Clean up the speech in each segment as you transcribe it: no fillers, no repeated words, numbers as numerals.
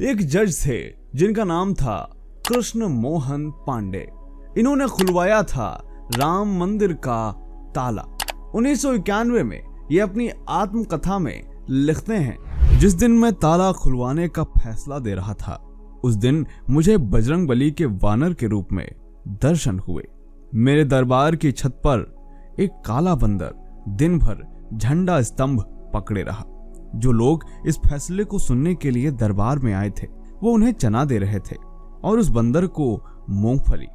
एक जज थे जिनका नाम था कृष्ण मोहन पांडे। इन्होंने खुलवाया था राम मंदिर का ताला। 1991 में ये अपनी आत्मकथा में लिखते हैं, जिस दिन मैं ताला खुलवाने का फैसला दे रहा था उस दिन मुझे बजरंगबली के वानर के रूप में दर्शन हुए। मेरे दरबार की छत पर एक काला बंदर दिन भर झंडा स्तंभ पकड़े रहा। जो लोग इस फैसले को सुनने के लिए दरबार में आए थे वो उन्हें चना दे रहे थे और उस बंदर को मूंगफली।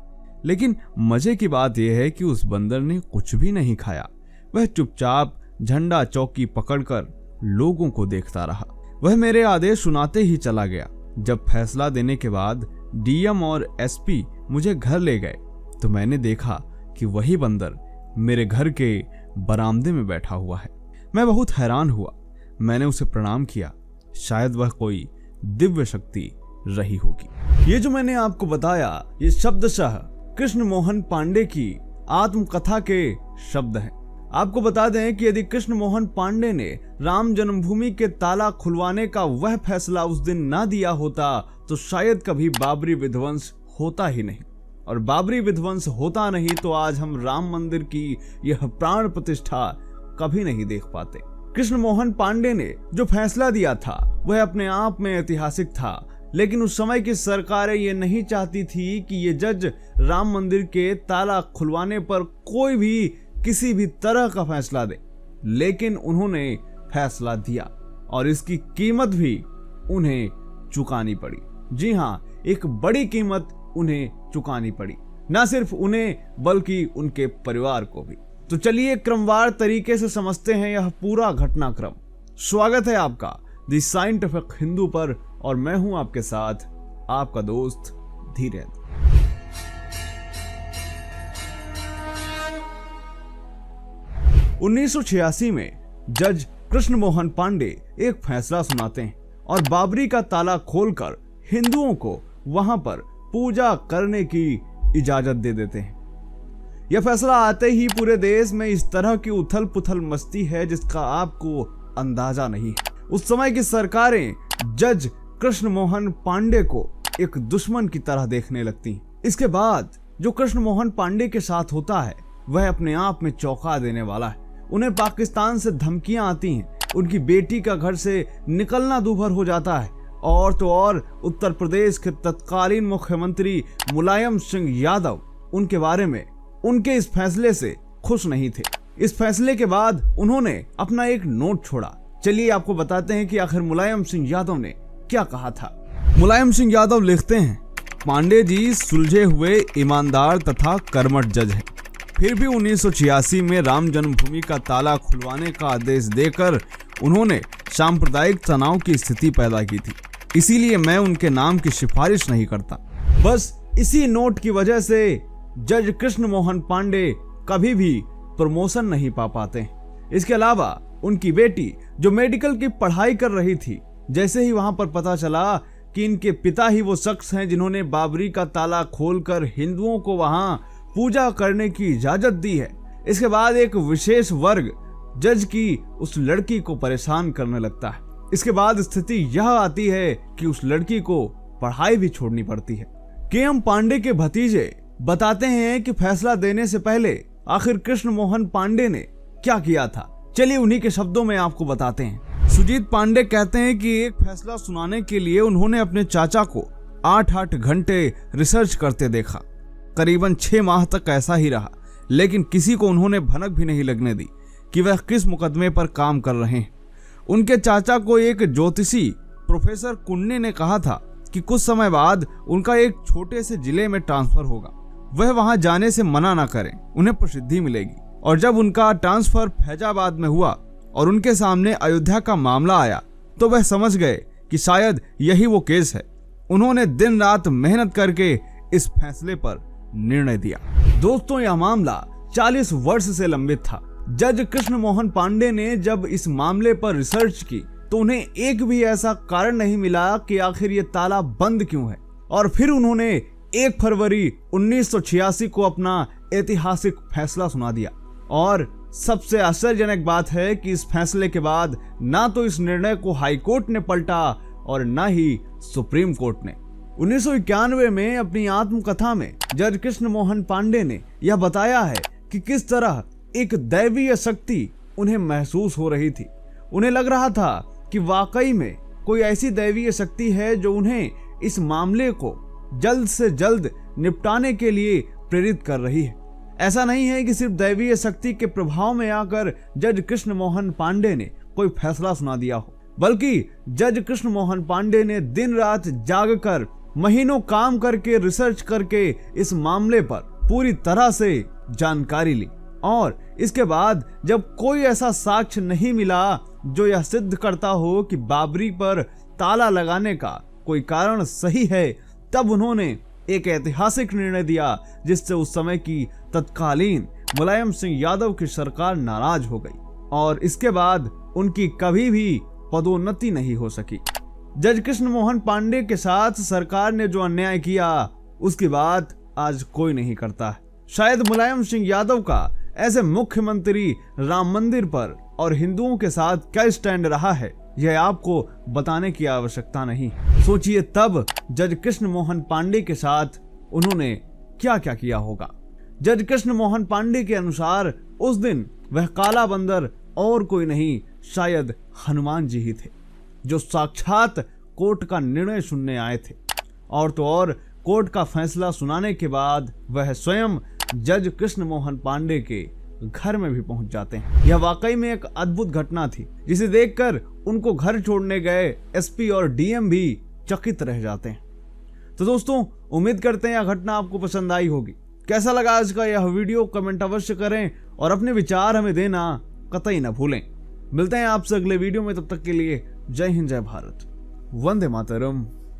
लेकिन मजे की बात यह है कि उस बंदर ने कुछ भी नहीं खाया। वह चुपचाप झंडा चौकी पकड़कर लोगों को देखता रहा। वह मेरे आदेश सुनाते ही चला गया। जब फैसला देने के बाद डीएम और एसपी मुझे घर ले गए तो मैंने देखा कि वही बंदर मेरे घर के बरामदे में बैठा हुआ है। मैं बहुत हैरान हुआ। मैंने उसे प्रणाम किया। शायद वह कोई दिव्य शक्ति रही होगी। ये जो मैंने आपको बताया ये शब्दशः कृष्ण मोहन पांडे की आत्मकथा के शब्द हैं। आपको बता दें कि यदि कृष्ण मोहन पांडे ने राम जन्मभूमि के ताला खुलवाने का वह फैसला उस दिन ना दिया होता तो शायद कभी बाबरी विध्वंस होता ही नहीं, और बाबरी विध्वंस होता नहीं तो आज हम राम मंदिर की यह प्राण प्रतिष्ठा कभी नहीं देख पाते। कृष्ण मोहन पांडे ने जो फैसला दिया था वह अपने आप में ऐतिहासिक था, लेकिन उस समय की सरकारें ये नहीं चाहती थी कि ये जज राम मंदिर के ताला खुलवाने पर कोई भी किसी भी तरह का फैसला दे। लेकिन उन्होंने फैसला दिया और इसकी कीमत भी उन्हें चुकानी पड़ी। जी हाँ, एक बड़ी कीमत उन्हें चुकानी पड़ी, न सिर्फ उन्हें बल्कि उनके परिवार को भी। तो चलिए क्रमवार तरीके से समझते हैं यह पूरा घटनाक्रम। स्वागत है आपका द साइंटिफिक हिंदू पर और मैं हूं आपके साथ आपका दोस्त धीरेन्द्र। उन्नीस 1986 में जज कृष्ण मोहन पांडे एक फैसला सुनाते हैं और बाबरी का ताला खोलकर हिंदुओं को वहां पर पूजा करने की इजाजत दे देते हैं। यह फैसला आते ही पूरे देश में इस तरह की उथल पुथल मस्ती है जिसका आपको अंदाजा नहीं है। उस समय की सरकारें जज कृष्ण मोहन पांडे को एक दुश्मन की तरह देखने लगती। इसके बाद जो कृष्ण मोहन पांडे के साथ होता है वह अपने आप में चौंका देने वाला है। उन्हें पाकिस्तान से धमकियां आती हैं, उनकी बेटी का घर से निकलना दूभर हो जाता है, और तो और उत्तर प्रदेश के तत्कालीन मुख्यमंत्री मुलायम सिंह यादव उनके बारे में उनके इस फैसले से खुश नहीं थे। इस फैसले के बाद उन्होंने अपना एक नोट छोड़ा। चलिए आपको बताते हैं कि आखिर मुलायम सिंह यादव ने क्या कहा था। मुलायम सिंह यादव लिखते हैं, पांडे जी सुलझे हुए ईमानदार तथा कर्मठ जज हैं। फिर भी 1986 में राम जन्मभूमि का ताला खुलवाने का आदेश देकर उन्होंने सांप्रदायिक तनाव की स्थिति पैदा की थी। इसीलिए मैं उनके नाम की सिफारिश नहीं करता। बस इसी नोट की वजह से जज कृष्ण मोहन पांडे कभी भी प्रमोशन नहीं पा पाते। इसके अलावा उनकी बेटी जो मेडिकल की पढ़ाई कर रही थी, जैसे ही वहां पर पता चला कि इनके पिता ही वो शख्स हैं जिन्होंने बाबरी का ताला खोलकर हिंदुओं को वहां पूजा करने की इजाजत दी है, इसके बाद एक विशेष वर्ग जज की उस लड़की को परेशान करने लगता है। इसके बाद स्थिति यह आती है कि उस लड़की को पढ़ाई भी छोड़नी पड़ती है। केएम पांडे के भतीजे बताते हैं कि फैसला देने से पहले आखिर कृष्ण मोहन पांडे ने क्या किया था। चलिए उन्हीं के शब्दों में आपको बताते हैं। सुजीत पांडे कहते हैं कि एक फैसला सुनाने के लिए उन्होंने अपने चाचा को 8-8 घंटे रिसर्च करते देखा। करीबन 6 माह तक ऐसा ही रहा, लेकिन किसी को उन्होंने भनक भी नहीं लगने दी कि वह किस मुकदमे पर काम कर रहे हैं। उनके चाचा को एक ज्योतिषी प्रोफेसर कुन्ने ने कहा था कि कुछ समय बाद उनका एक छोटे से जिले में ट्रांसफर होगा, वह वहां जाने से मना ना करें, उन्हें प्रसिद्धि मिलेगी। और जब उनका ट्रांसफर फैजाबाद में हुआ और उनके सामने अयोध्या का मामला आया तो वह समझ गए कि शायद यही वो केस है। उन्होंने दिन रात मेहनत करके इस फैसले पर निर्णय दिया। दोस्तों, यह मामला 40 वर्ष से लंबित था। जज कृष्ण मोहन पांडे ने जब इस मामले पर रिसर्च की तो उन्हें एक भी ऐसा कारण नहीं मिला कि आखिर ये ताला बंद क्यों है। और फिर उन्होंने 1 फरवरी 1986 को अपना ऐतिहासिक फैसला सुना दिया। और सबसे आश्चर्यजनक बात है कि इस फैसले के बाद ना तो इस निर्णय को हाईकोर्ट ने पलटा और न ही सुप्रीम कोर्ट ने। 1991 में अपनी आत्मकथा में जज कृष्ण मोहन पांडे ने यह बताया है कि किस तरह एक दैवीय शक्ति उन्हें महसूस हो रही थी। उन्हें लग रहा था कि वाकई में कोई ऐसी दैवीय शक्ति है जो उन्हें इस मामले को जल्द से जल्द निपटाने के लिए प्रेरित कर रही है। ऐसा नहीं है कि सिर्फ दैवीय शक्ति के प्रभाव में आकर जज कृष्ण मोहन पांडे ने कोई फैसला सुना दिया हो, बल्कि जज कृष्ण मोहन पांडे ने दिन रात जागकर महीनों काम करके रिसर्च करके इस मामले पर पूरी तरह से जानकारी ली और इसके बाद जब कोई ऐसा साक्ष्य नहीं मिला जो यह सिद्ध करता हो कि बाबरी पर ताला लगाने का कोई कारण सही है, तब उन्होंने एक ऐतिहासिक निर्णय दिया जिससे उस समय की तत्कालीन मुलायम सिंह यादव की सरकार नाराज हो गई और इसके बाद उनकी कभी भी पदोन्नति नहीं हो सकी। जज कृष्ण मोहन पांडे के साथ सरकार ने जो अन्याय किया उसकी बात आज कोई नहीं करता है। शायद मुलायम सिंह यादव का ऐसे मुख्यमंत्री राम मंदिर पर और हिंदुओं के साथ क्या स्टैंड रहा है यह आपको बताने की आवश्यकता नहीं। सोचिए तब जज कृष्ण मोहन पांडे के साथ उन्होंने क्या क्या किया होगा। जज कृष्ण मोहन पांडे के अनुसार उस दिन वह काला बंदर और कोई नहीं शायद हनुमान जी ही थे जो साक्षात कोर्ट का निर्णय सुनने आए थे और तो और कोर्ट का फैसला सुनाने के बाद वह स्वयं जज कृष्ण मोहन पांडे के घर में भी पहुंच जाते हैं। यह वाकई में एक अद्भुत घटना थी जिसे देखकर उनको घर छोड़ने गए एसपी और डीएम भी चकित रह जाते हैं। तो दोस्तों उम्मीद करते हैं यह घटना आपको पसंद आई होगी। कैसा लगा आज का यह वीडियो कमेंट अवश्य करें और अपने विचार हमें देना कतई न भूलें। मिलते हैं आपसे अगले वीडियो में, तब तक के लिए जय हिंद जय भारत, वंदे मातरम।